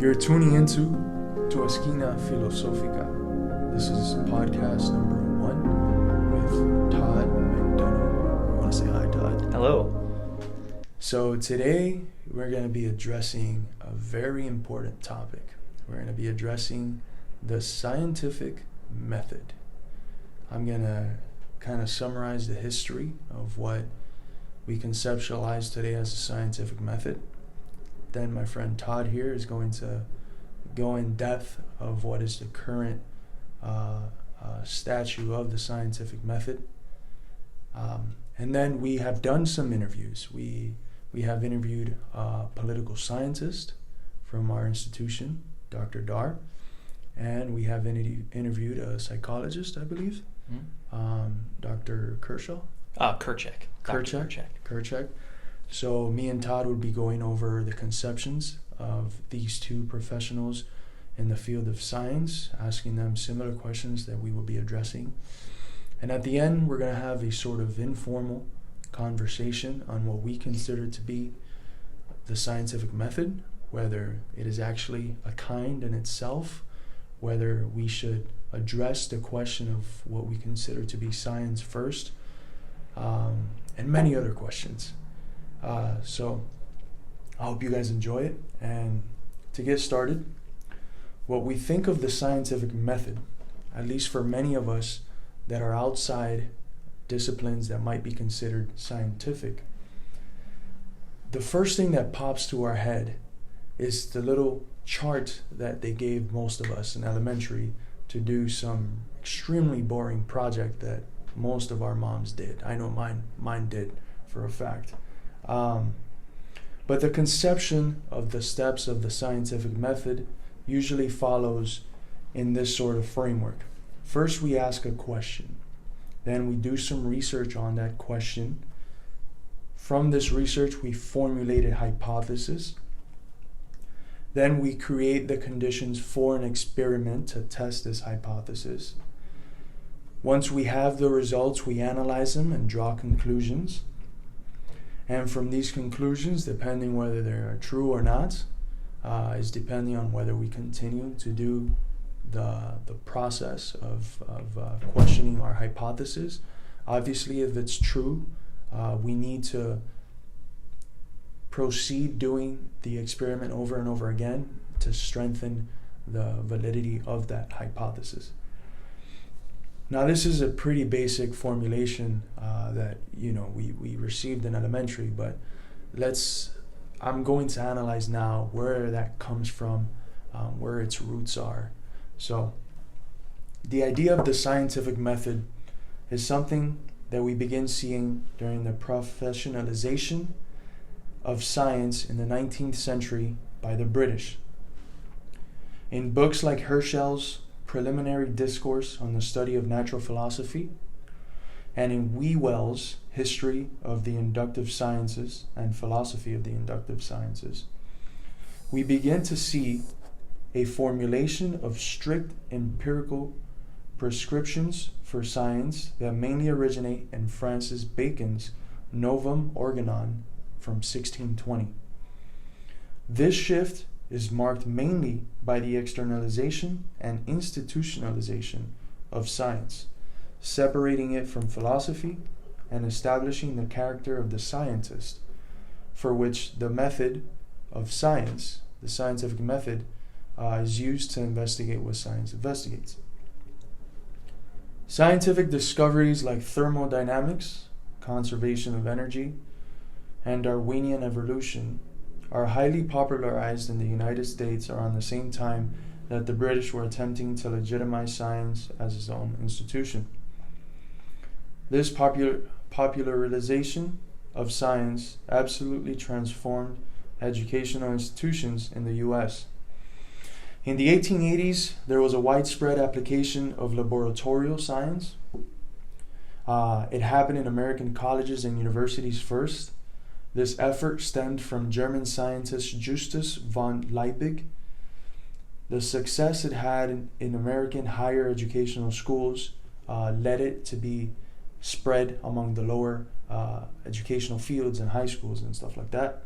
You're tuning into Esquina, Filosofica. This is podcast number 1 with Todd McDonough. I want to say hi, Todd. Hello. So today we're going to be addressing a very important topic. We're going to be addressing the scientific method. I'm going to kind of summarize the history of what we conceptualize today as a scientific method. Then my friend Todd here is going to go in depth of what is the current statue of the scientific method. And then we have done some interviews. We have interviewed a political scientist from our institution, Dr. Dar, and we have interviewed a psychologist, I believe, Dr. Kerchak. Kerchak. So me and Todd would be going over the conceptions of these two professionals in the field of science, asking them similar questions that we will be addressing. And at the end, we're going to have a sort of informal conversation on what we consider to be the scientific method, whether it is actually a kind in itself, whether we should address the question of what we consider to be science first, and many other questions. So I hope you guys enjoy it. And to get started, what we think of the scientific method, at least for many of us that are outside disciplines that might be considered scientific, the first thing that pops to our head is the little chart that they gave most of us in elementary to do some extremely boring project that most of our moms did. I know mine did for a fact. But the conception of the steps of the scientific method usually follows in this sort of framework. First, we ask a question. Then we do some research on that question. From this research, we formulate a hypothesis. Then we create the conditions for an experiment to test this hypothesis. Once we have the results, we analyze them and draw conclusions. And from these conclusions, depending whether they are true or not, is depending on whether we continue to do the process of questioning our hypothesis. Obviously, if it's true, we need to proceed doing the experiment over and over again to strengthen the validity of that hypothesis. Now, this is a pretty basic formulation that we received in elementary, but I'm going to analyze now where that comes from, where its roots are. So, the idea of the scientific method is something that we begin seeing during the professionalization of science in the 19th century by the British. In books like Herschel's Preliminary Discourse on the Study of Natural Philosophy, and in Whewell's History of the Inductive Sciences and Philosophy of the Inductive Sciences, we begin to see a formulation of strict empirical prescriptions for science that mainly originate in Francis Bacon's Novum Organon from 1620. This shift is marked mainly by the externalization and institutionalization of science, separating it from philosophy and establishing the character of the scientist, for which the method of science, the scientific method, is used to investigate what science investigates. Scientific discoveries like thermodynamics, conservation of energy, and Darwinian evolution are highly popularized in the United States around the same time that the British were attempting to legitimize science as its own institution. This popularization of science absolutely transformed educational institutions in the U.S. In the 1880s, there was a widespread application of laboratorial science. It happened in American colleges and universities first. This effort stemmed from German scientist Justus von Liebig. The success it had in American higher educational schools led it to be spread among the lower educational fields and high schools and stuff like that.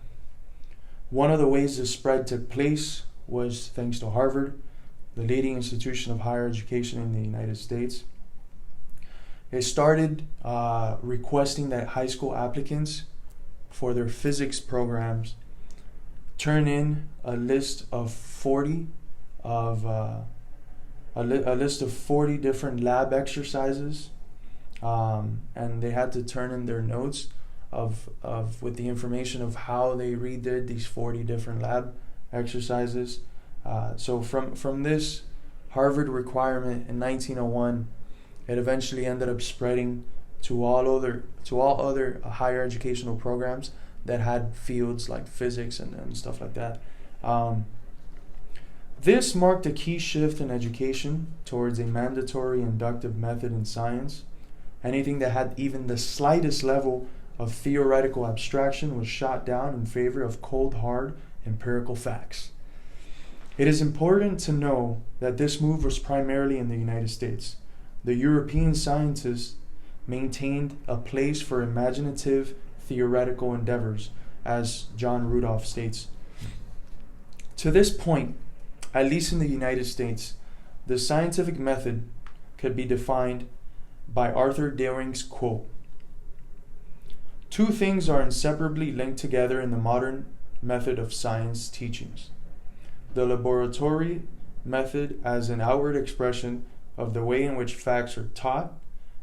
One of the ways this spread took place was thanks to Harvard, the leading institution of higher education in the United States. It started requesting that high school applicants for their physics programs turn in a list of 40 different lab exercises, and they had to turn in their notes of with the information of how they redid these 40 different lab exercises. So from this Harvard requirement in 1901, it eventually ended up spreading to all other higher educational programs that had fields like physics and stuff like that. This marked a key shift in education towards a mandatory inductive method in science. Anything that had even the slightest level of theoretical abstraction was shot down in favor of cold, hard, empirical facts. It is important to know that this move was primarily in the United States. The European scientists maintained a place for imaginative theoretical endeavors, as John Rudolph states. To this point, at least in the United States, the scientific method could be defined by Arthur Dering's quote: "Two things are inseparably linked together in the modern method of science teachings: the laboratory method as an outward expression of the way in which facts are taught,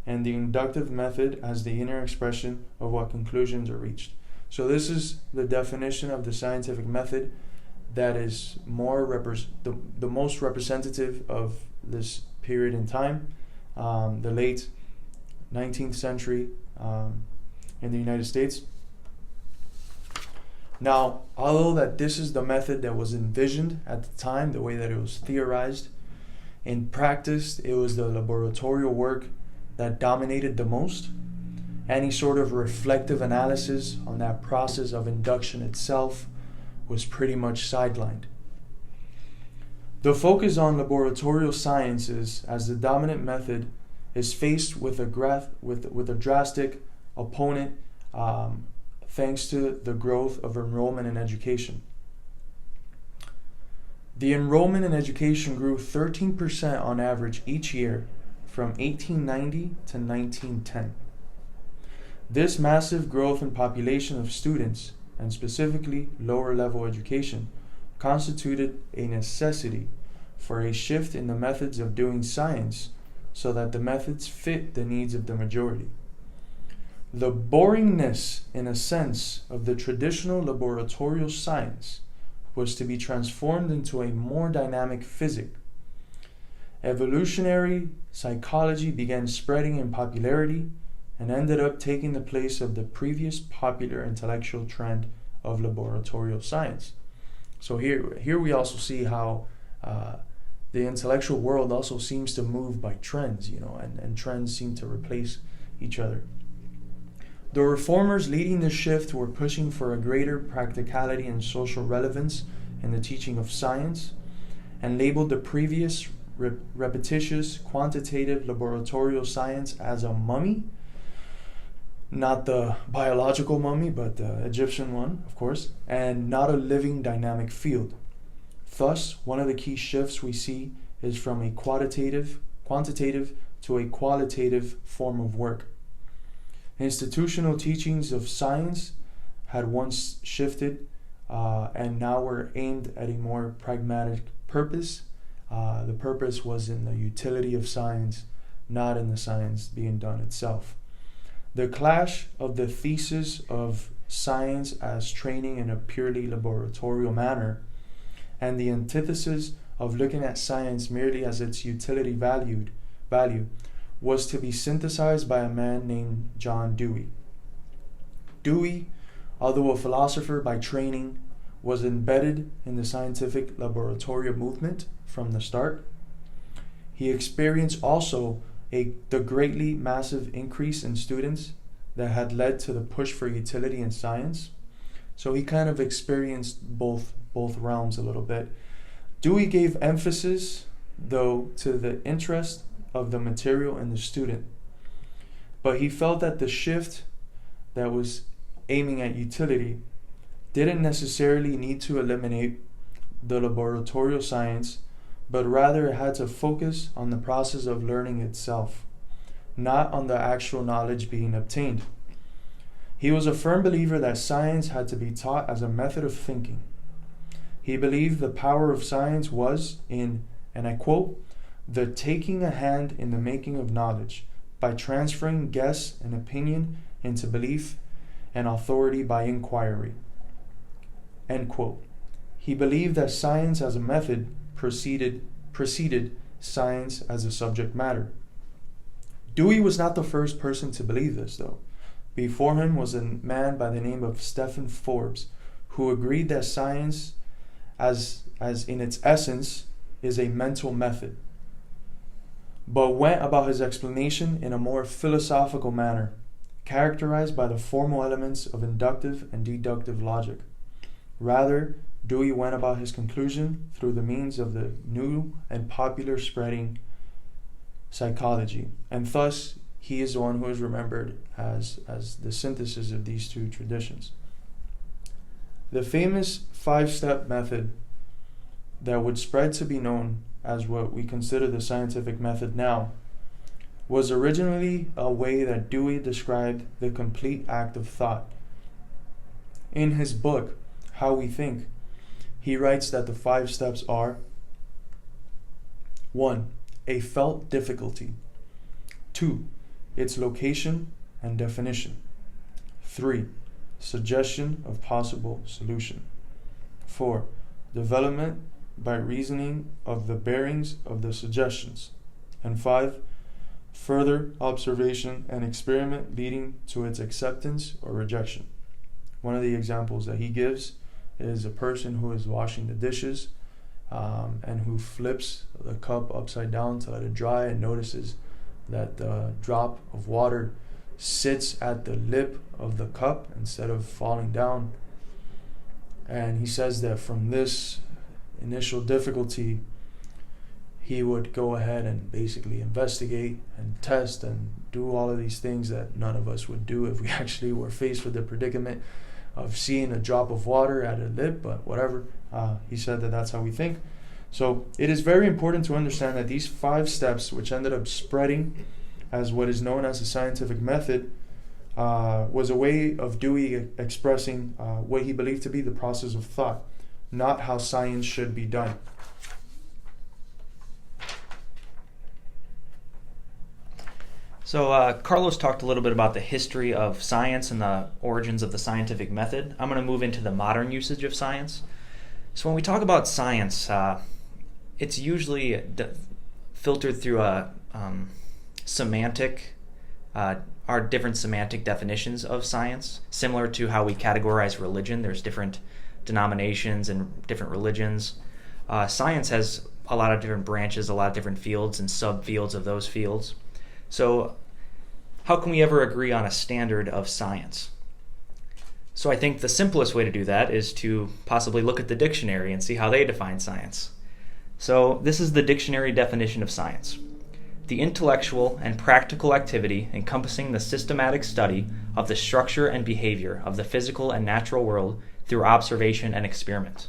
and the inductive method as the inner expression of what conclusions are reached." So this is the definition of the scientific method that is the most representative of this period in time, the late 19th century in the United States. Now, although that this is the method that was envisioned at the time, the way that it was theorized, in practice, it was the laboratorial work that dominated the most. Any sort of reflective analysis on that process of induction itself was pretty much sidelined. The focus on laboratorial sciences as the dominant method is faced with a drastic opponent, thanks to the growth of enrollment in education. The enrollment in education grew 13% on average each year from 1890 to 1910. This massive growth in population of students, and specifically lower level education, constituted a necessity for a shift in the methods of doing science so that the methods fit the needs of the majority. The boringness, in a sense, of the traditional laboratorial science was to be transformed into a more dynamic physics. Evolutionary psychology began spreading in popularity and ended up taking the place of the previous popular intellectual trend of laboratorial science. So here we also see how the intellectual world also seems to move by trends, and trends seem to replace each other. The reformers leading the shift were pushing for a greater practicality and social relevance in the teaching of science, and labeled the previous repetitious, quantitative laboratorial science as a mummy. Not the biological mummy, but the Egyptian one, of course, and not a living dynamic field. Thus, one of the key shifts we see is from a quantitative to a qualitative form of work. Institutional teachings of science had once shifted and now were aimed at a more pragmatic purpose. The purpose was in the utility of science, not in the science being done itself. The clash of the thesis of science as training in a purely laboratorial manner and the antithesis of looking at science merely as its utility value was to be synthesized by a man named John Dewey. Dewey, although a philosopher by training, was embedded in the scientific laboratorial movement from the start. He experienced also the greatly massive increase in students that had led to the push for utility in science. So he kind of experienced both realms a little bit. Dewey gave emphasis, though, to the interest of the material and the student. But he felt that the shift that was aiming at utility didn't necessarily need to eliminate the laboratorial science, but rather it had to focus on the process of learning itself, not on the actual knowledge being obtained. He was a firm believer that science had to be taught as a method of thinking. He believed the power of science was in, and I quote, the taking a hand in the making of knowledge by transferring guess and opinion into belief and authority by inquiry. End quote. He believed that science as a method preceded science as a subject matter. Dewey was not the first person to believe this, though. Before him was a man by the name of Stephen Forbes, who agreed that science, as in its essence, is a mental method, but went about his explanation in a more philosophical manner, characterized by the formal elements of inductive and deductive logic. Rather, Dewey went about his conclusion through the means of the new and popular spreading psychology, and thus he is the one who is remembered as the synthesis of these two traditions. The famous 5-step method that would spread to be known as what we consider the scientific method now was originally a way that Dewey described the complete act of thought. In his book, How We Think, he writes that the 5 steps are: 1. A felt difficulty. 2. Its location and definition. 3. Suggestion of possible solution. 4. Development by reasoning of the bearings of the suggestions. And 5. Further observation and experiment leading to its acceptance or rejection. One of the examples that he gives is a person who is washing the dishes and who flips the cup upside down to let it dry and notices that the drop of water sits at the lip of the cup instead of falling down. And he says that from this initial difficulty, he would go ahead and basically investigate and test and do all of these things that none of us would do if we actually were faced with the predicament of seeing a drop of water at a lip, but whatever. He said that that's how we think. So it is very important to understand that these 5 steps, which ended up spreading as what is known as the scientific method, was a way of Dewey expressing what he believed to be the process of thought, not how science should be done. So Carlos talked a little bit about the history of science and the origins of the scientific method. I'm going to move into the modern usage of science. So when we talk about science, it's usually filtered through a semantic, our different semantic definitions of science, similar to how we categorize religion. There's different denominations and different religions. Science has a lot of different branches, a lot of different fields and subfields of those fields. So how can we ever agree on a standard of science? So I think the simplest way to do that is to possibly look at the dictionary and see how they define science. So this is the dictionary definition of science: the intellectual and practical activity encompassing the systematic study of the structure and behavior of the physical and natural world through observation and experiment.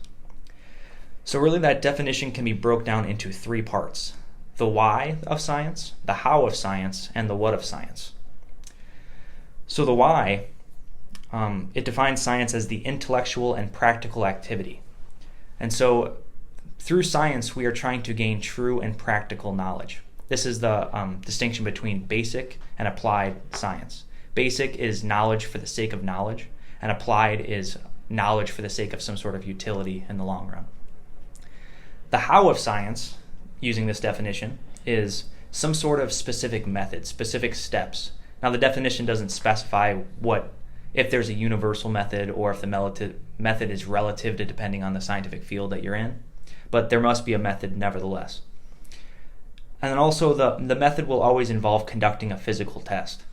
So really that definition can be broken down into 3 parts: the why of science, the how of science, and the what of science. So the why, it defines science as the intellectual and practical activity. And so through science, we are trying to gain true and practical knowledge. This is the distinction between basic and applied science. Basic is knowledge for the sake of knowledge, and applied is knowledge for the sake of some sort of utility in the long run. The how of science, using this definition, is some sort of specific method, specific steps. Now the definition doesn't specify if there's a universal method or if the method is relative to depending on the scientific field that you're in, but there must be a method nevertheless. And then also the method will always involve conducting a physical test.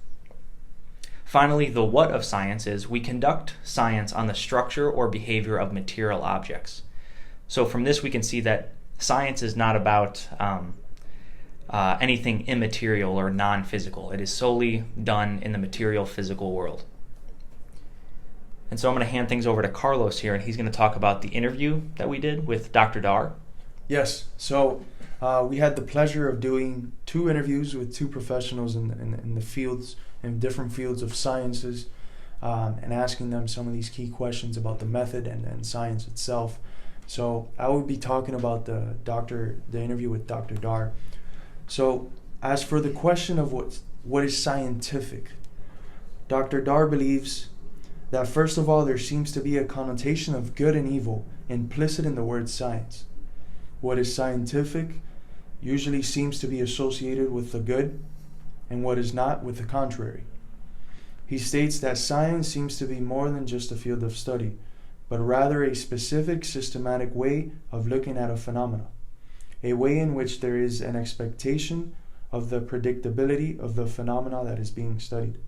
Finally, the what of science is we conduct science on the structure or behavior of material objects. So from this we can see that science is not about anything immaterial or non-physical. It is solely done in the material physical world. And so I'm going to hand things over to Carlos here, and he's going to talk about the interview that we did with Dr. Dar. Yes. So we had the pleasure of doing 2 interviews with 2 professionals in the fields, in different fields of sciences, and asking them some of these key questions about the method and science itself. So I will be talking about the interview with Dr. Dar. So as for the question of what is scientific, Dr. Dar believes that first of all there seems to be a connotation of good and evil implicit in the word science. What is scientific usually seems to be associated with the good, and what is not with the contrary. He states that science seems to be more than just a field of study, but rather a specific systematic way of looking at a phenomena, a way in which there is an expectation of the predictability of the phenomena that is being studied.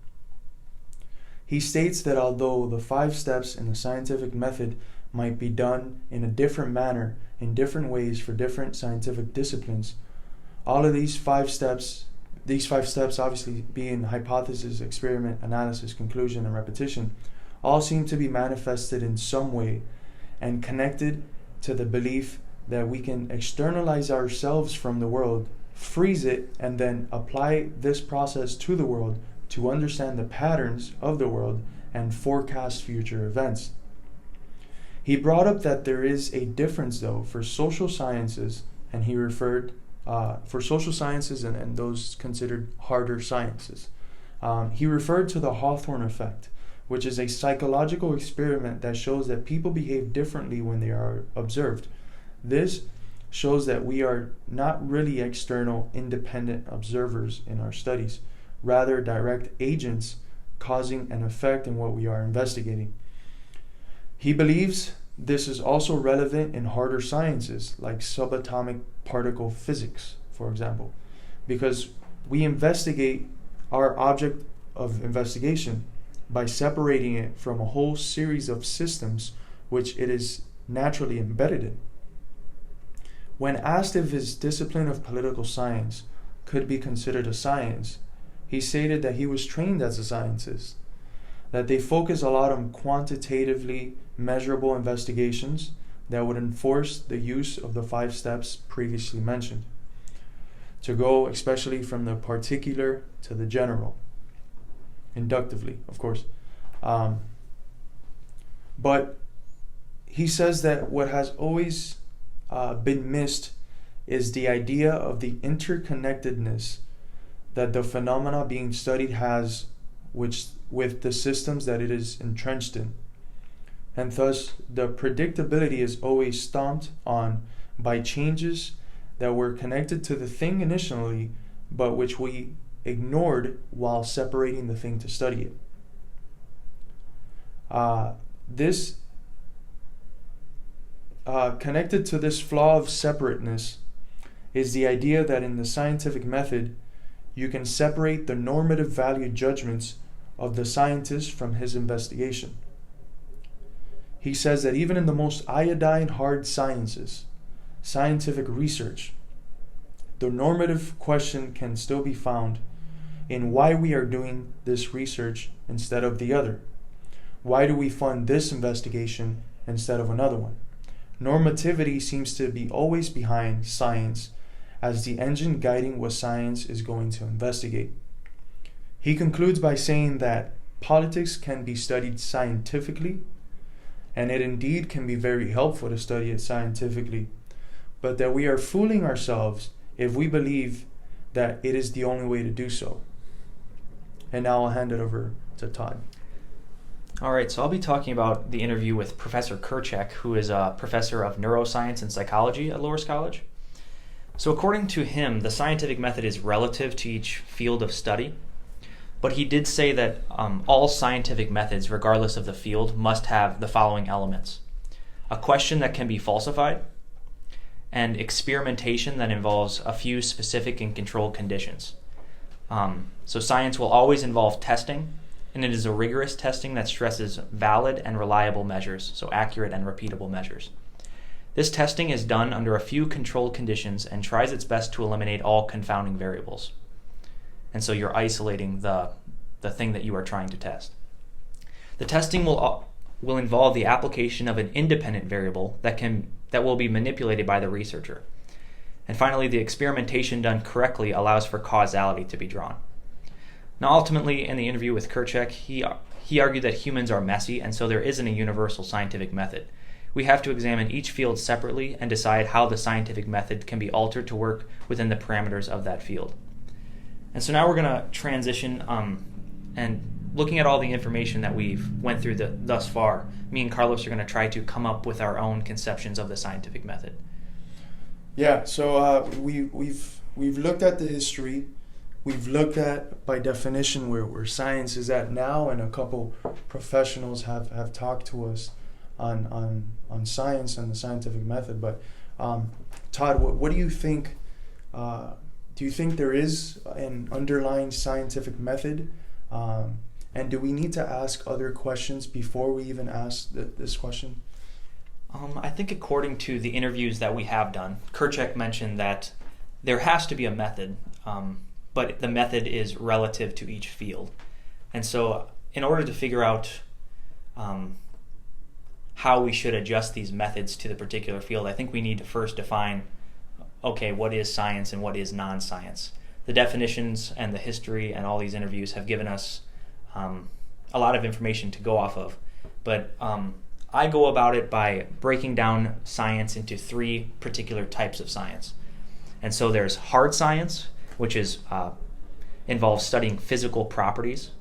He states that although the 5 steps in the scientific method might be done in a different manner, in different ways for different scientific disciplines, all of these 5 steps obviously being hypothesis, experiment, analysis, conclusion, and repetition, all seem to be manifested in some way and connected to the belief that we can externalize ourselves from the world, freeze it, and then apply this process to the world to understand the patterns of the world and forecast future events. He brought up that there is a difference, though, for social sciences, and he referred for social sciences and those considered harder sciences. He referred to the Hawthorne effect, which is a psychological experiment that shows that people behave differently when they are observed. This shows that we are not really external, independent observers in our studies, rather direct agents causing an effect in what we are investigating. He believes this is also relevant in harder sciences like subatomic particle physics, for example, because we investigate our object of investigation by separating it from a whole series of systems which it is naturally embedded in. When asked if his discipline of political science could be considered a science, he stated that he was trained as a scientist, that they focus a lot on quantitatively measurable investigations that would enforce the use of the 5 steps previously mentioned, to go especially from the particular to the general, inductively, of course. But he says that what has always been missed is the idea of the interconnectedness that the phenomena being studied has with the systems that it is entrenched in. And thus, the predictability is always stomped on by changes that were connected to the thing initially, but which we ignored while separating the thing to study it. This connected to this flaw of separateness is the idea that in the scientific method, you can separate the normative value judgments of the scientist from his investigation. He says that even in the most iodine hard sciences, scientific research, the normative question can still be found in why we are doing this research instead of the other. Why do we fund this investigation instead of another one? Normativity seems to be always behind science as the engine guiding what science is going to investigate. He concludes by saying that politics can be studied scientifically, and it indeed can be very helpful to study it scientifically, but that we are fooling ourselves if we believe that it is the only way to do so. And now I'll hand it over to Todd. All right, so I'll be talking about the interview with Professor Kerchak, who is a professor of neuroscience and psychology at Loras College. So according to him, the scientific method is relative to each field of study, but he did say that all scientific methods, regardless of the field, must have the following elements: a question that can be falsified, and experimentation that involves a few specific and controlled conditions. So science will always involve testing, and it is a rigorous testing that stresses valid and reliable measures, so accurate and repeatable measures. This testing is done under a few controlled conditions and tries its best to eliminate all confounding variables. And so you're isolating the thing that you are trying to test. The testing will will involve the application of an independent variable that will be manipulated by the researcher. And finally, the experimentation done correctly allows for causality to be drawn. Now, ultimately, in the interview with Kerchak, he argued that humans are messy, and so there isn't a universal scientific method. We have to examine each field separately and decide how the scientific method can be altered to work within the parameters of that field. And so now we're going to transition and looking at all the information that we've went through thus far, me and Carlos are going to try to come up with our own conceptions of the scientific method. Yeah, so we've looked at the history. We've looked at, by definition, where science is at now, and a couple professionals have talked to us on science and the scientific method. But Todd, what do you think? Do you think there is an underlying scientific method? And do we need to ask other questions before we even ask this question? I think according to the interviews that we have done, Kerchak mentioned that there has to be a method, but the method is relative to each field. And so in order to figure out how we should adjust these methods to the particular field, I think we need to first define, okay, what is science and what is non-science? The definitions and the history and all these interviews have given us a lot of information to go off of. But I go about it by breaking down science into three particular types of science. And so there's hard science, which is involves studying physical properties,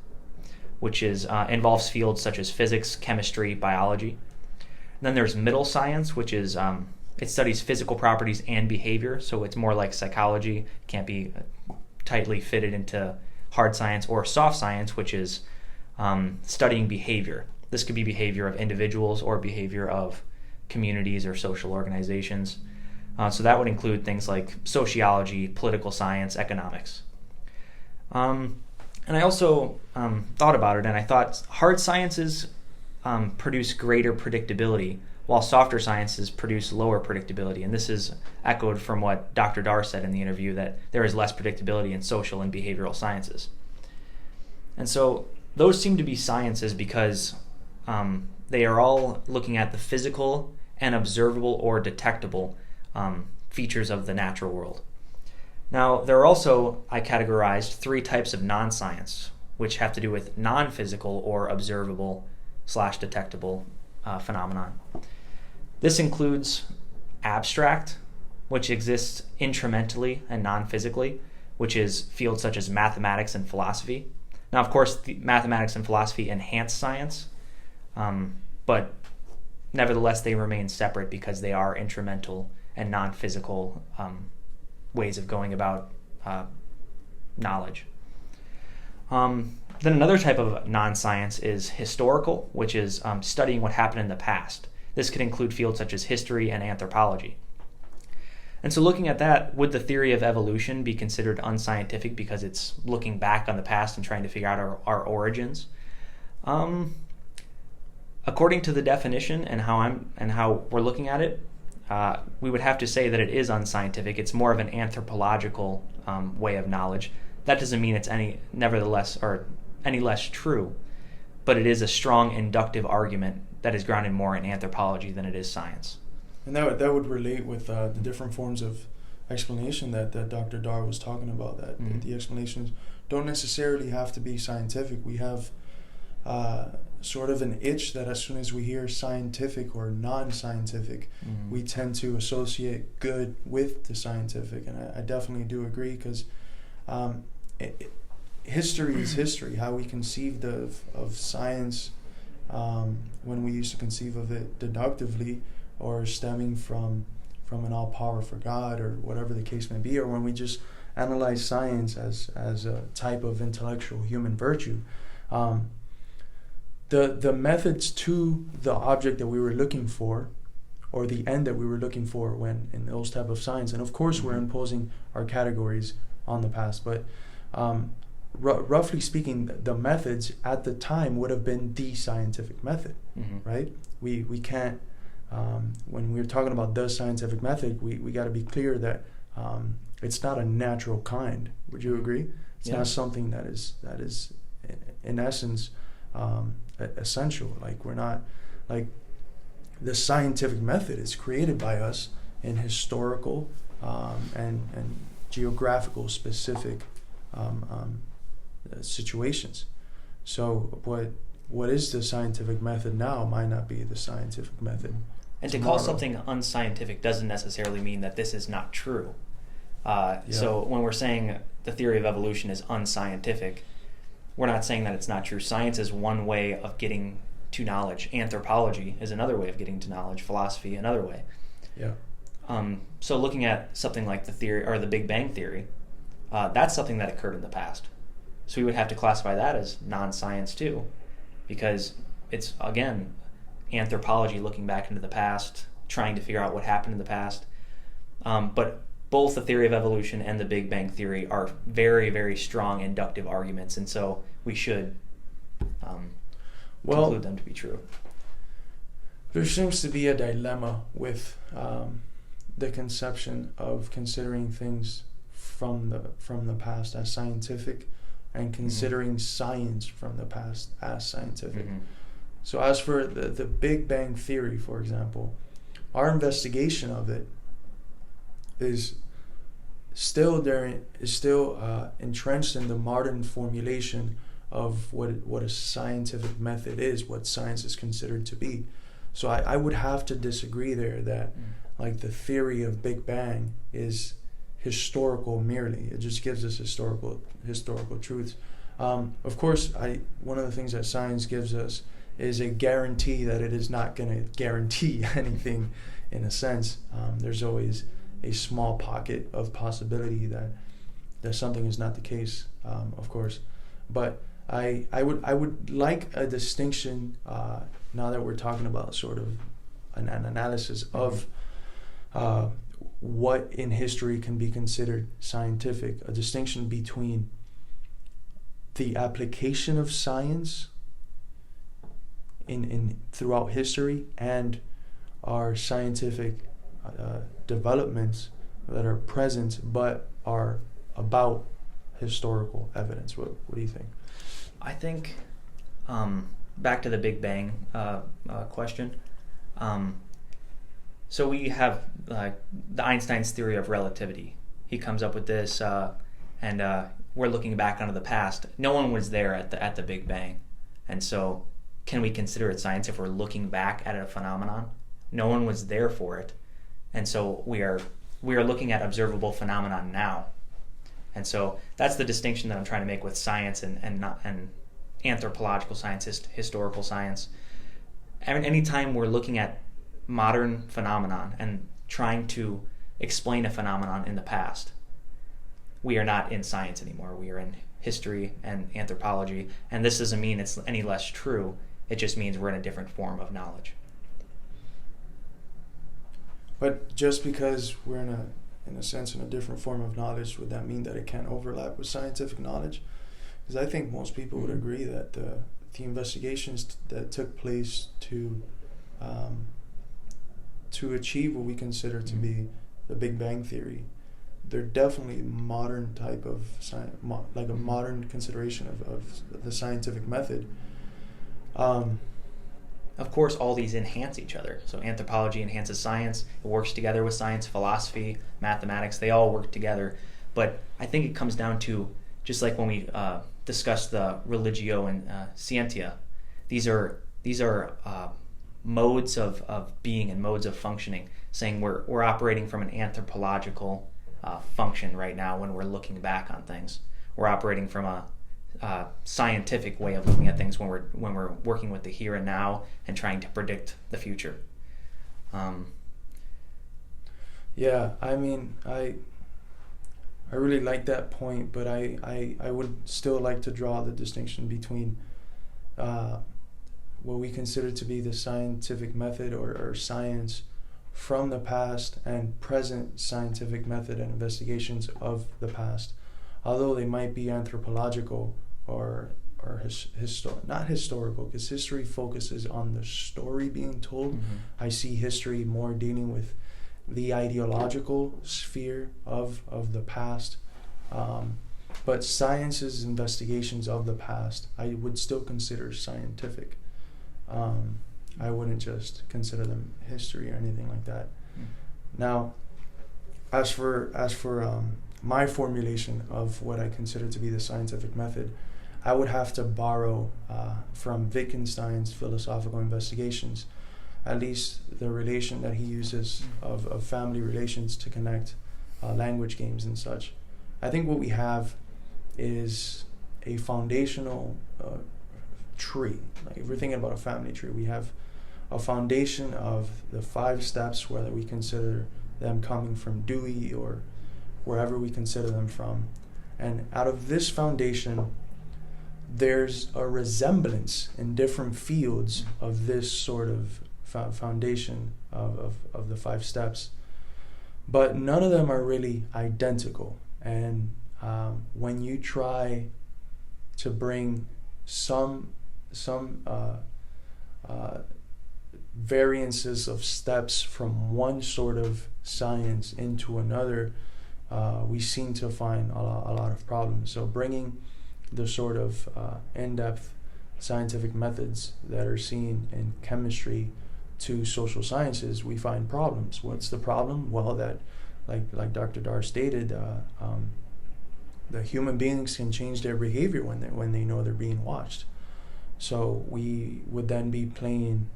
which is involves fields such as physics, chemistry, biology. And then there's middle science, which is it studies physical properties and behavior, so it's more like psychology, can't be tightly fitted into hard science, or soft science, which is studying behavior. This could be behavior of individuals or behavior of communities or social organizations. So that would include things like sociology, political science, economics. And I also thought about it, and I thought hard sciences produce greater predictability, while softer sciences produce lower predictability. And this is echoed from what Dr. Dar said in the interview, that there is less predictability in social and behavioral sciences. And so those seem to be sciences because they are all looking at the physical and observable or detectable features of the natural world. Now, there are also, I categorized, three types of non-science, which have to do with non-physical or observable / detectable phenomenon. This includes abstract, which exists intramentally and non-physically, which is fields such as mathematics and philosophy. Now, of course, the mathematics and philosophy enhance science, but nevertheless, they remain separate because they are intramental and non-physical ways of going about knowledge. Then another type of non-science is historical, which is studying what happened in the past. This could include fields such as history and anthropology. And so looking at that, would the theory of evolution be considered unscientific because it's looking back on the past and trying to figure out our origins? According to the definition and how we're looking at it, we would have to say that it is unscientific. It's more of an anthropological way of knowledge. That doesn't mean it's any less true, but it is a strong inductive argument that is grounded more in anthropology than it is science. And that would relate with the different forms of explanation that Dr. Dar was talking about, that the explanations don't necessarily have to be scientific. We have sort of an itch that as soon as we hear scientific or non-scientific, we tend to associate good with the scientific. And I definitely do agree, because history is history. How we conceived of science when we used to conceive of it deductively, or stemming from an all-power for God, or whatever the case may be, or when we just analyze science as a type of intellectual human virtue. The methods to the object that we were looking for, or the end that we were looking for when in those type of science, and of course we're imposing our categories on the past, but roughly speaking, the methods at the time would have been the scientific method, right? We can't, when we're talking about the scientific method, we got to be clear that it's not a natural kind. Would you agree? It's not something that is in essence essential. Like, we're not like the scientific method is created by us in historical and geographical specific situations. So what is the scientific method now might not be the scientific method And to tomorrow. call something unscientific doesn't necessarily mean that this is not true. So when we're saying the theory of evolution is unscientific, we're not saying that it's not true. Science is one way of getting to knowledge. Anthropology is another way of getting to knowledge. Philosophy, another way. Yeah. So looking at something like the theory or the Big Bang Theory, that's something that occurred in the past. So we would have to classify that as non-science too, because it's, again, anthropology looking back into the past, trying to figure out what happened in the past. But both the theory of evolution and the Big Bang Theory are very, very strong inductive arguments, and so we should conclude them to be true. There seems to be a dilemma with the conception of considering things from the past as scientific and considering science from the past as scientific. Mm-hmm. So as for the Big Bang Theory, for example, our investigation of it is still entrenched in the modern formulation of what a scientific method is, what science is considered to be. So I would have to disagree there that like the theory of Big Bang is historical merely. It just gives us historical truths. Of course, one of the things that science gives us is a guarantee that it is not going to guarantee anything in a sense. There's always a small pocket of possibility that something is not the case, of course. But I would like a distinction now that we're talking about sort of an analysis of what in history can be considered scientific, a distinction between the application of science in throughout history and our scientific developments that are present but are about historical evidence. What do you think? I think, back to the Big Bang question, so we have the Einstein's theory of relativity. He comes up with this, and we're looking back onto the past. No one was there at the Big Bang, and so can we consider it science if we're looking back at a phenomenon? No one was there for it, and so we are looking at observable phenomenon now. And so that's the distinction that I'm trying to make with science and anthropological science, historical science. Anytime we're looking at modern phenomenon and trying to explain a phenomenon in the past, we are not in science anymore. We are in history and anthropology, and this doesn't mean it's any less true. It just means we're in a different form of knowledge. But just because we're in a sense in a different form of knowledge, would that mean that it can't overlap with scientific knowledge? Because I think most people would agree that the investigations that took place to achieve what we consider to be the Big Bang Theory, they're definitely modern type of science, like a modern consideration of the scientific method. Of course, all these enhance each other. So anthropology enhances science. It works together with science. Philosophy, mathematics, they all work together. But I think it comes down to, just like when we discussed the religio and scientia, these are modes of being and modes of functioning, saying we're operating from an anthropological function right now when we're looking back on things. We're operating from a scientific way of looking at things when we're working with the here and now and trying to predict the future. Yeah, I mean, I really like that point, but I would still like to draw the distinction between what we consider to be the scientific method or science from the past and present scientific method and investigations of the past. Although they might be anthropological or not historical, because history focuses on the story being told. Mm-hmm. I see history more dealing with the ideological sphere of the past. But science's investigations of the past, I would still consider scientific. I wouldn't just consider them history or anything like that. Now, as for my formulation of what I consider to be the scientific method, I would have to borrow from Wittgenstein's philosophical investigations, at least the relation that he uses of family relations to connect language games and such. I think what we have is a foundational tree. Like if we're thinking about a family tree, we have a foundation of the 5 steps, whether we consider them coming from Dewey or wherever we consider them from. And out of this foundation, there's a resemblance in different fields of this sort of foundation of the 5 steps. But none of them are really identical. And when you try to bring some variances of steps from one sort of science into another, we seem to find a lot of problems. So bringing the sort of in-depth scientific methods that are seen in chemistry to social sciences, we find problems. What's the problem? Well, that like Dr. Dar stated, the human beings can change their behavior when they know they're being watched. So we would then be playing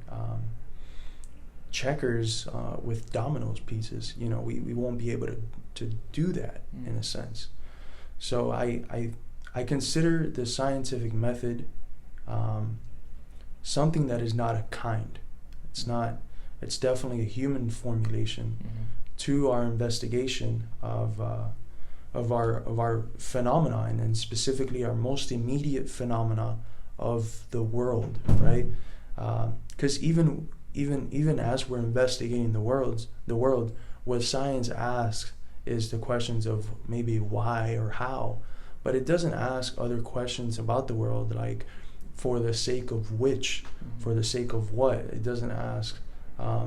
checkers with dominoes pieces. You know, we won't be able to do that in a sense. So I consider the scientific method something that is not a kind. It's definitely a human formulation to our investigation of our phenomena, and specifically our most immediate phenomena of the world, right? Because even as we're investigating the world, what science asks is the questions of maybe why or how, but it doesn't ask other questions about the world, like for the sake of which, for the sake of what. It doesn't ask, I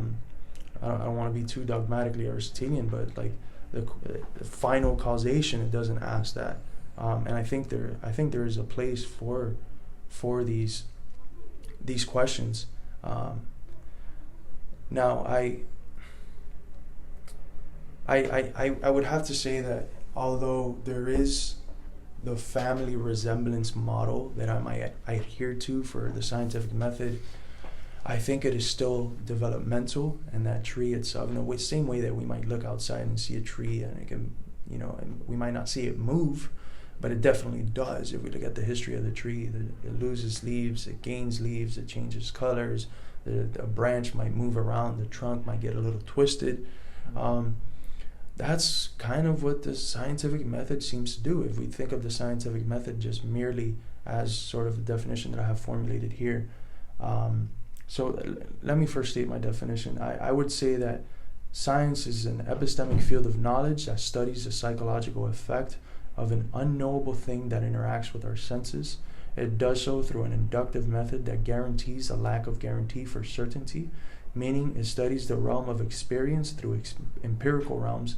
don't want to be too dogmatically Aristotelian, but like the final causation, it doesn't ask that. And I think there is a place for these questions. Now I would have to say that although there is the family resemblance model that I might adhere to for the scientific method, I think it is still developmental, and that tree itself, in the same way that we might look outside and see a tree and it can, and we might not see it move, but it definitely does. If we look at the history of the tree, it loses leaves, it gains leaves, it changes colors, a branch might move around, the trunk might get a little twisted. That's kind of what the scientific method seems to do. If we think of the scientific method just merely as sort of the definition that I have formulated here. So let me first state my definition. I would say that science is an epistemic field of knowledge that studies the psychological effect of an unknowable thing that interacts with our senses. It does so through an inductive method that guarantees a lack of guarantee for certainty, meaning it studies the realm of experience through empirical realms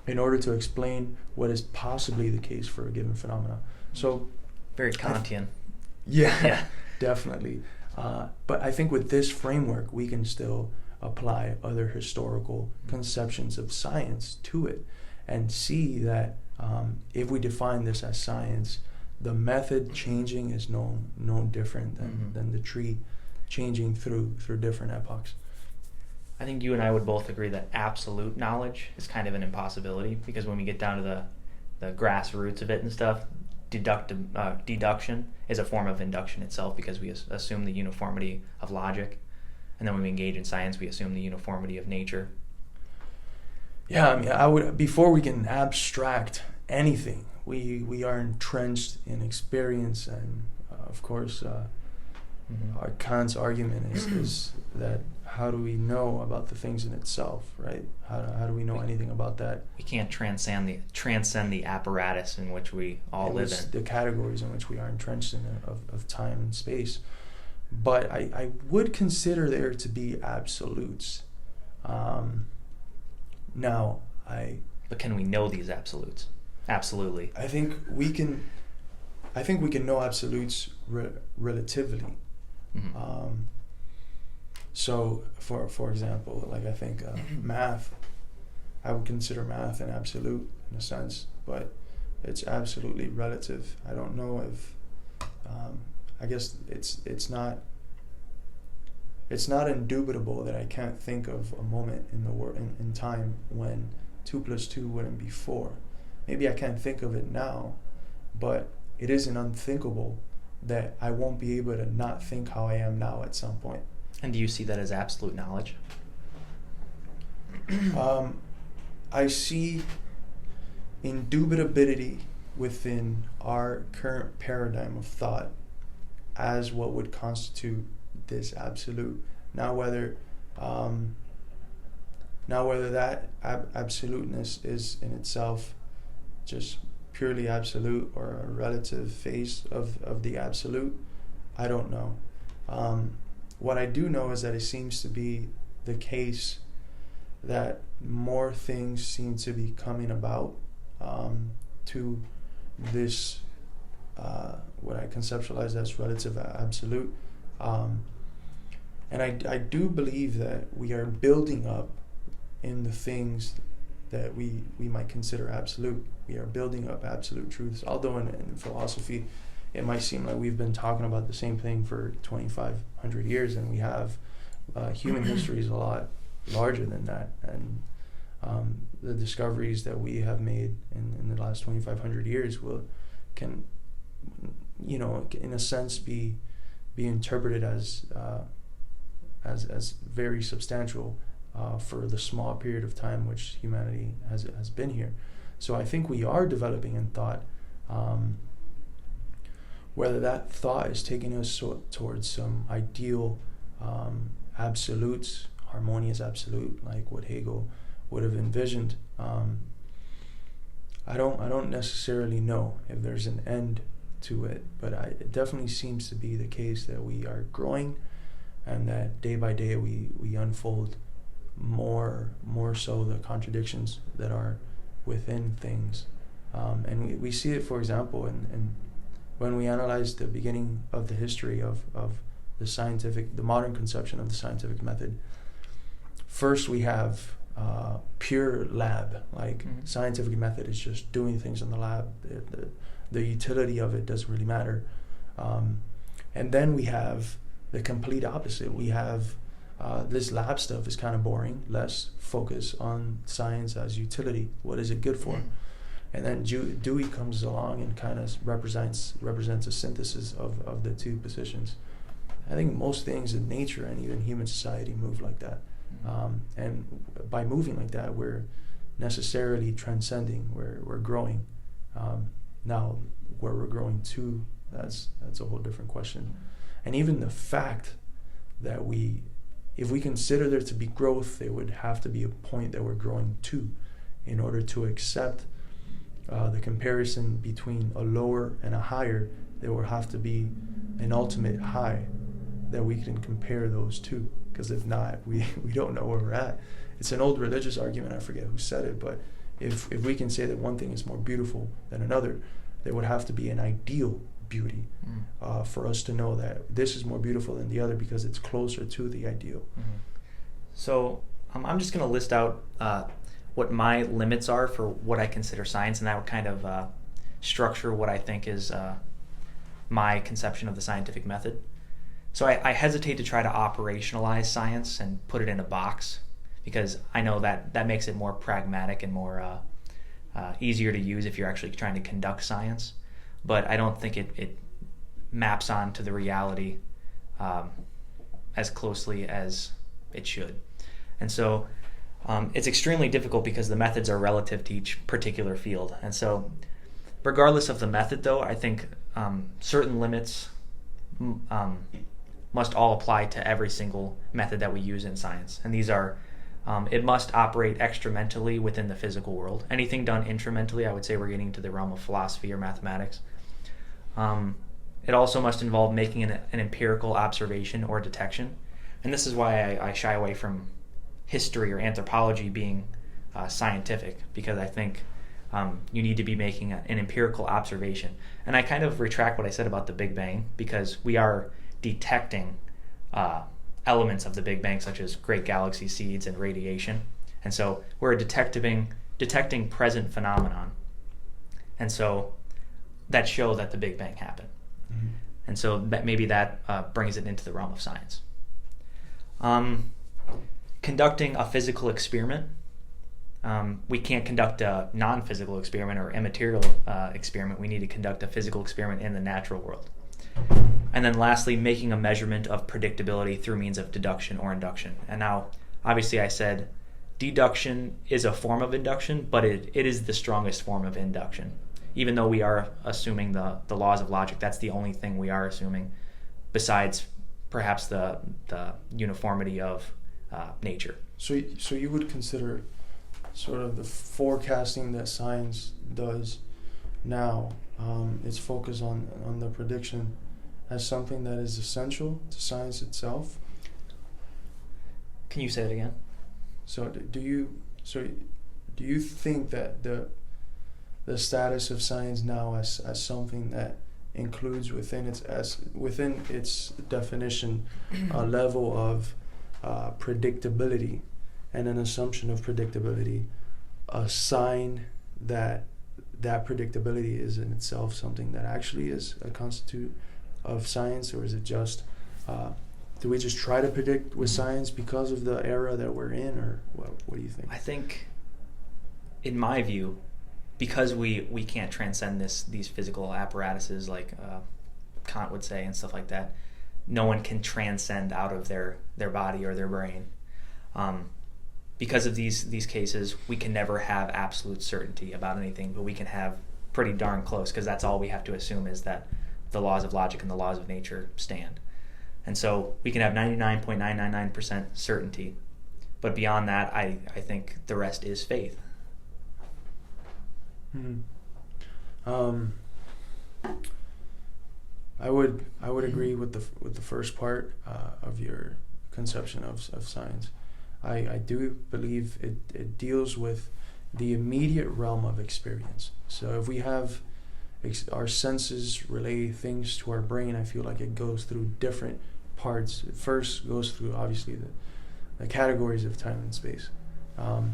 in order to explain what is possibly the case for a given phenomena. So, very Kantian. Yeah, definitely. But I think with this framework, we can still apply other historical conceptions of science to it and see that if we define this as science, the method changing is no different than the tree changing through different epochs. I think you and I would both agree that absolute knowledge is kind of an impossibility, because when we get down to the grassroots of it and stuff, deduction is a form of induction itself, because we assume the uniformity of logic, and then when we engage in science, we assume the uniformity of nature. Yeah, I mean, I would, before we can abstract anything, we are entrenched in experience, and of course, our Kant's argument is that how do we know about the things in itself, right? How do we know anything about that? We can't transcend the apparatus in which we all live in. The categories in which we are entrenched in of time and space. But I would consider there to be absolutes. But can we know these absolutes? Absolutely. I think we can know absolutes relatively. So, for example, like I think math, I would consider math an absolute in a sense, but it's absolutely relative. I don't know if, I guess it's not indubitable that I can't think of a moment in the in time when 2 plus 2 wouldn't be 4. Maybe I can't think of it now, but it isn't unthinkable that I won't be able to not think how I am now at some point. And do you see that as absolute knowledge? I see indubitability within our current paradigm of thought as what would constitute this absolute. Now whether that absoluteness is in itself just purely absolute or a relative phase of the absolute, I don't know. What I do know is that it seems to be the case that more things seem to be coming about to this what I conceptualize as relative absolute. And I do believe that we are building up in the things that we might consider absolute. We are building up absolute truths. Although in philosophy, it might seem like we've been talking about the same thing for 2,500 years, and we have. Human history is a lot larger than that. And the discoveries that we have made in the last 2,500 years can, in a sense, be interpreted as very substantial for the small period of time which humanity has been here. So I think we are developing in thought. Whether that thought is taking us towards some ideal absolutes, harmonious absolute, like what Hegel would have envisioned. I don't necessarily know if there's an end to it, but it definitely seems to be the case that we are growing, and that day by day we unfold more so the contradictions that are within things, and we see it, for example, in when we analyze the beginning of the history of the modern conception of the scientific method. First we have pure lab, like scientific method is just doing things in the lab. The utility of it doesn't really matter. And then we have the complete opposite. We have this lab stuff is kind of boring, less focus on science as utility. What is it good for? And then Dewey comes along and kind of represents a synthesis of the two positions. I think most things in nature and even human society move like that. And by moving like that, we're necessarily transcending, we're growing. Now, where we're growing to, that's a whole different question. And even the fact that if we consider there to be growth, there would have to be a point that we're growing to in order to accept the comparison between a lower and a higher. There will have to be an ultimate high that we can compare those two, because if not, we don't know where we're at. It's an old religious argument, I forget who said it, but if we can say that one thing is more beautiful than another, there would have to be an ideal beauty for us to know that this is more beautiful than the other because it's closer to the ideal. So I'm just going to list out what my limits are for what I consider science, and that would kind of structure what I think is my conception of the scientific method. So I hesitate to try to operationalize science and put it in a box, because I know that makes it more pragmatic and more easier to use if you're actually trying to conduct science. But I don't think it maps onto the reality as closely as it should. And so it's extremely difficult because the methods are relative to each particular field. And so regardless of the method, though, I think certain limits must all apply to every single method that we use in science. And these are, it must operate extramentally within the physical world. Anything done intramentally, I would say we're getting into the realm of philosophy or mathematics. It also must involve making an empirical observation or detection. And this is why I shy away from history or anthropology being scientific, because I think you need to be making an empirical observation. And I kind of retract what I said about the Big Bang, because we are detecting elements of the Big Bang, such as great galaxy seeds and radiation. And so we're detecting present phenomenon. And so that show that the Big Bang happened. Mm-hmm. And so that brings it into the realm of science. Conducting a physical experiment. We can't conduct a non-physical experiment or immaterial experiment. We need to conduct a physical experiment in the natural world. And then lastly, making a measurement of predictability through means of deduction or induction. And now, obviously I said deduction is a form of induction, but it is the strongest form of induction. Even though we are assuming the laws of logic, that's the only thing we are assuming besides perhaps the uniformity of nature. So you would consider sort of the forecasting that science does now, its focus on the prediction, as something that is essential to science itself? Can you say it again? So do you think that the status of science now as something that includes within its definition a level of predictability and an assumption of predictability, a sign that predictability is in itself something that actually is a constitute of science, or is it just do we just try to predict with science because of the era that we're in, or what do you think? I think, in my view, because we can't transcend these physical apparatuses like Kant would say and stuff like that, no one can transcend out of their body or their brain. Because of these cases, we can never have absolute certainty about anything, but we can have pretty darn close, because that's all we have to assume is that the laws of logic and the laws of nature stand. And so we can have 99.999% certainty, but beyond that, I think the rest is faith. I would agree with the first part of your conception of science. I do believe it deals with the immediate realm of experience. So if we have our senses relay things to our brain, I feel like it goes through different parts. It first goes through obviously the categories of time and space, and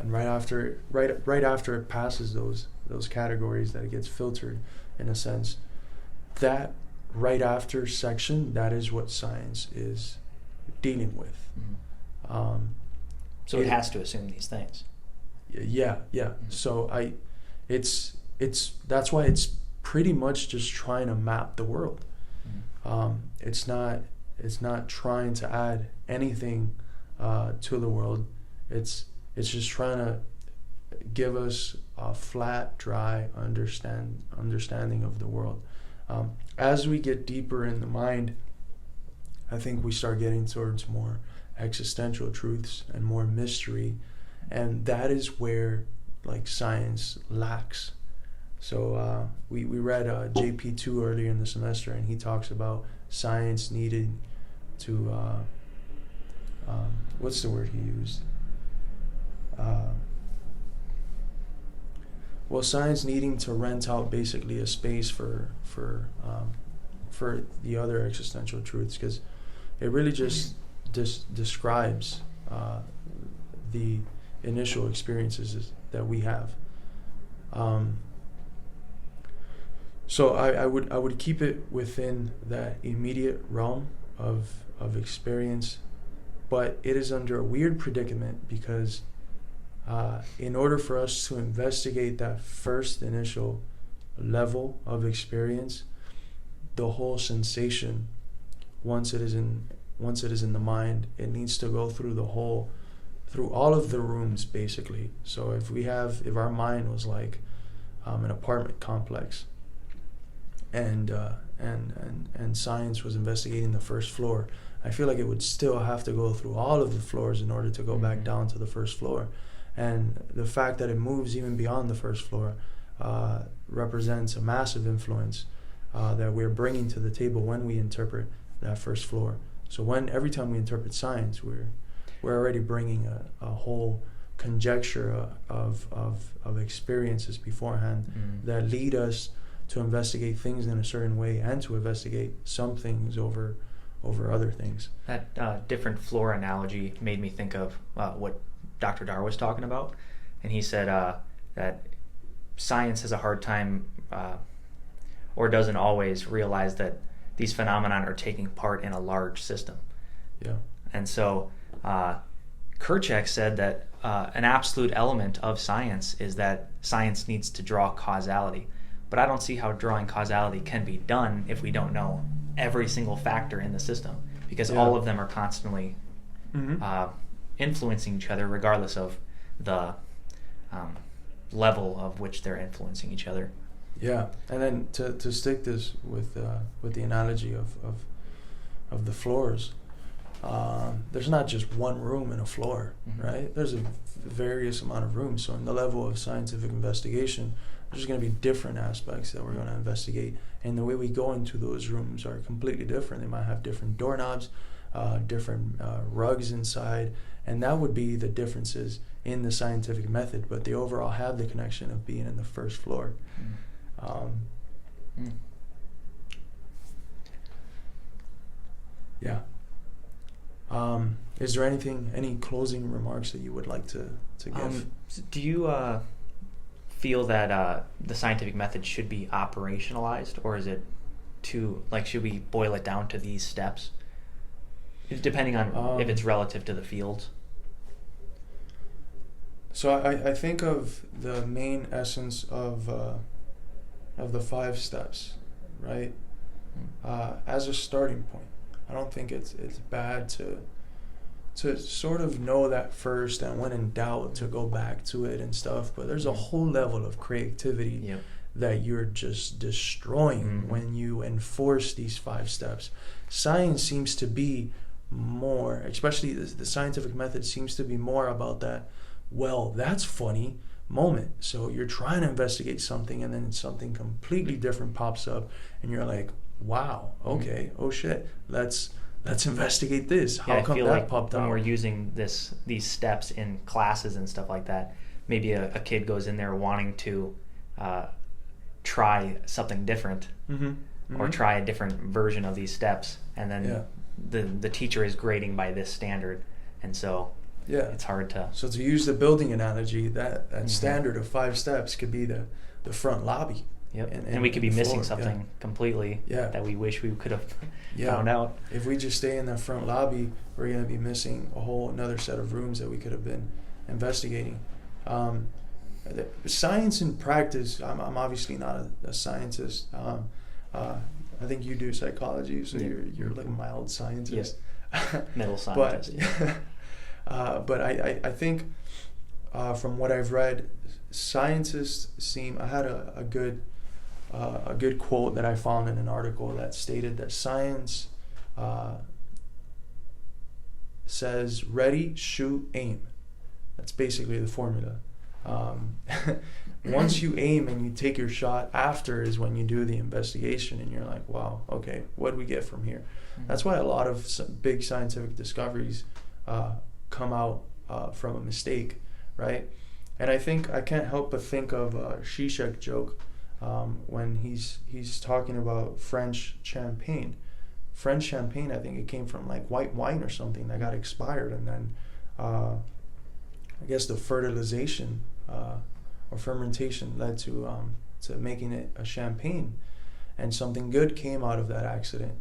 right after it passes those categories, that it gets filtered in a sense. That right after section, that is what science is dealing with. So it has to assume these things. Yeah. So that's why it's pretty much just trying to map the world. It's not trying to add anything to the world. It's just trying to give us a flat, dry understanding of the world. As we get deeper in the mind, I think we start getting towards more existential truths and more mystery, and that is where like science lacks. So we read JP2 earlier in the semester, and he talks about science needing to what's the word he used? Science needing to rent out basically a space for the other existential truths, because it really just describes the initial experiences that we have. So I would keep it within that immediate realm of experience, but it is under a weird predicament, because in order for us to investigate that first initial level of experience, the whole sensation, once it is in the mind, it needs to go through through all of the rooms basically. So if our mind was like an apartment complex, and science was investigating the first floor, I feel like it would still have to go through all of the floors in order to go back down to the first floor. And the fact that it moves even beyond the first floor represents a massive influence that we're bringing to the table when we interpret that first floor. So every time we interpret science, we're already bringing a whole conjecture of experiences beforehand that lead us to investigate things in a certain way, and to investigate some things over over other things. That different floor analogy made me think of what Dr. Dar was talking about, and he said that science has a hard time or doesn't always realize that these phenomena are taking part in a large system. Yeah. And so Kerchak said that an absolute element of science is that science needs to draw causality. But I don't see how drawing causality can be done if we don't know every single factor in the system, because all of them are constantly influencing each other regardless of the level of which they're influencing each other. Yeah, and then to stick this with the analogy of the floors, there's not just one room in a floor, right? There's a various amount of rooms. So in the level of scientific investigation, there's going to be different aspects that we're going to investigate, and the way we go into those rooms are completely different. They might have different doorknobs, different rugs inside, and that would be the differences in the scientific method, but they overall have the connection of being in the first floor. Yeah. Is there any closing remarks that you would like to give? Do you feel that the scientific method should be operationalized, or is it too, should we boil it down to these steps, depending on if it's relative to the fields? So I think of the main essence of the 5 steps, right? As a starting point. I don't think it's bad to sort of know that first, and when in doubt to go back to it and stuff, but there's a whole level of creativity that you're just destroying when you enforce these 5 steps. Science seems to be more, especially the scientific method seems to be more about that, well, that's funny moment. So you're trying to investigate something, and then something completely different pops up, and you're like, wow, okay, oh shit, let's investigate this. How come that popped up? When we're using these steps in classes and stuff like that, maybe a kid goes in there wanting to try something different, or try a different version of these steps, and then the teacher is grading by this standard, and so it's hard to... So to use the building analogy, that standard of 5 steps could be the front lobby. Yep. And we could be missing something completely that we wish we could have found out. If we just stay in that front lobby, we're going to be missing a whole another set of rooms that we could have been investigating. Science in practice, I'm obviously not a scientist. I think you do psychology, so you're like a mild scientist. Middle scientist. But I think from what I've read, scientists seem... I had a good quote that I found in an article that stated that science says ready, shoot, aim. That's basically the formula. Once you aim and you take your shot, after is when you do the investigation, and you're like, wow, okay, what do we get from here? That's why a lot of big scientific discoveries come out from a mistake, right? And I think I can't help but think of Zizek joke when he's talking about French champagne. French champagne, I think it came from like white wine or something that got expired, and then I guess the fertilization or fermentation led to making it a champagne, and something good came out of that accident.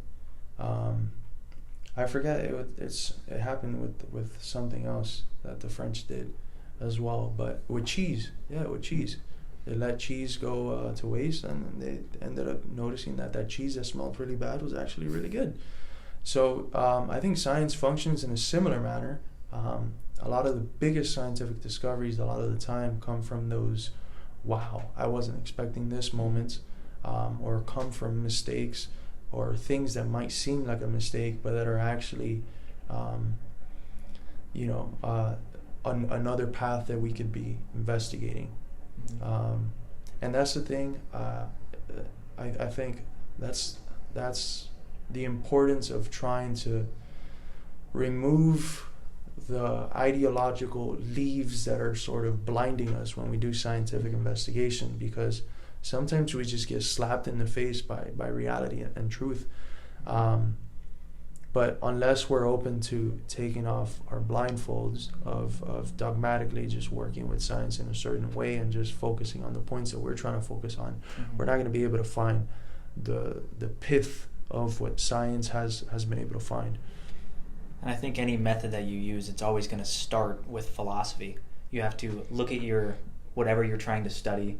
I forget, it happened with something else that the French did as well, but with cheese. They let cheese go to waste, and they ended up noticing that cheese that smelled really bad was actually really good. So I think science functions in a similar manner. A lot of the biggest scientific discoveries a lot of the time come from those, wow, I wasn't expecting this moments, or come from mistakes or things that might seem like a mistake but that are actually another path that we could be investigating. And that's the thing. I think that's the importance of trying to remove the ideological leaves that are sort of blinding us when we do scientific investigation, because sometimes we just get slapped in the face by reality and truth. But But unless we're open to taking off our blindfolds of dogmatically just working with science in a certain way and just focusing on the points that we're trying to focus on, we're not going to be able to find the pith of what science has been able to find. And I think any method that you use, it's always going to start with philosophy. You have to look at whatever you're trying to study,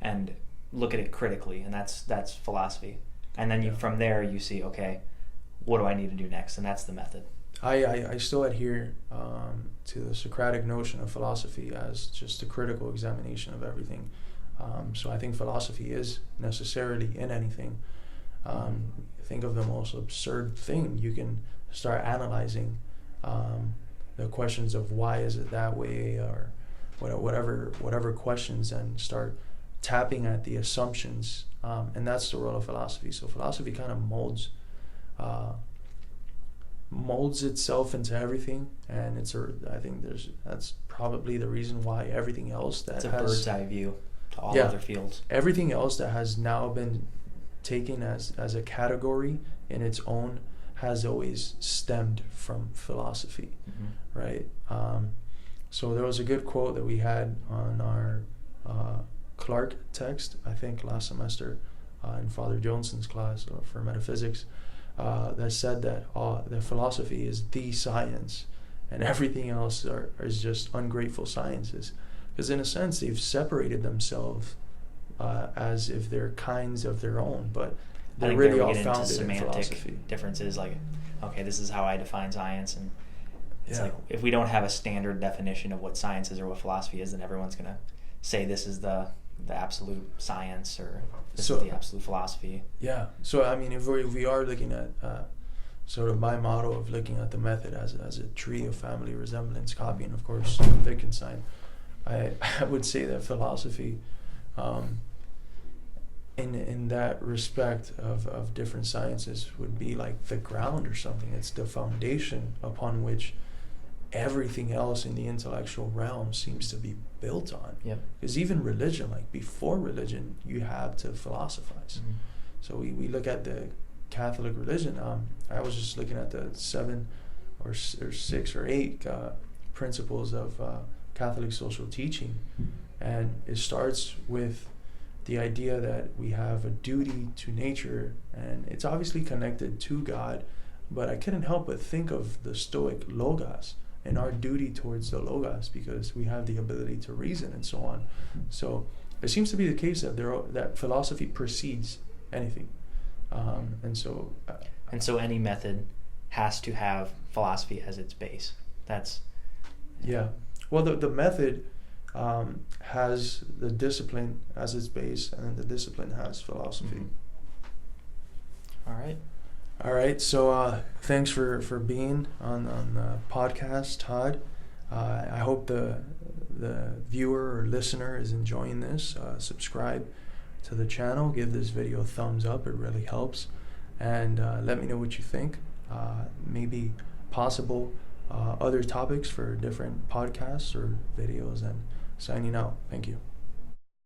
and look at it critically, and that's philosophy. And then from there you see, okay, what do I need to do next? And that's the method. I still adhere to the Socratic notion of philosophy as just a critical examination of everything. So I think philosophy is necessarily in anything. Think of the most absurd thing. You can start analyzing the questions of why is it that way, or whatever questions, and start tapping at the assumptions. And that's the role of philosophy. So philosophy kind of molds itself into everything, and I think that's probably the reason why everything else that it's a has bird's eye view to all other fields. Everything else that has now been taken as a category in its own has always stemmed from philosophy, right? So there was a good quote that we had on our Clark text, I think last semester, in Father Johnson's class for metaphysics, that said that philosophy is the science, and everything else is just ungrateful sciences. Because in a sense, they've separated themselves as if they're kinds of their own, but they're really all founded in philosophy. Differences, like, okay, this is how I define science, and it's like if we don't have a standard definition of what science is or what philosophy is, then everyone's gonna say this is the absolute science, or this is the absolute philosophy. Yeah. So I mean, if we are looking at sort of my motto of looking at the method as a tree of family resemblance, copying, of course, Wittgenstein, I would say that philosophy, in that respect of different sciences, would be like the ground or something. It's the foundation upon which everything else in the intellectual realm seems to be built on. Because even religion, like before religion, you have to philosophize. So we look at the Catholic religion. I was just looking at the 7 or 6 or 8 principles of Catholic social teaching, and it starts with the idea that we have a duty to nature, and it's obviously connected to God, but I couldn't help but think of the Stoic Logos and our duty towards the Logos, because we have the ability to reason and so on. So it seems to be the case that that philosophy precedes anything, and so any method has to have philosophy as its base. Well, the method has the discipline as its base, and the discipline has philosophy. All right. So thanks for being on the podcast, Todd. I hope the viewer or listener is enjoying this. Subscribe to the channel. Give this video a thumbs up. It really helps. And let me know what you think. Maybe possible other topics for different podcasts or videos. And signing out. Thank you.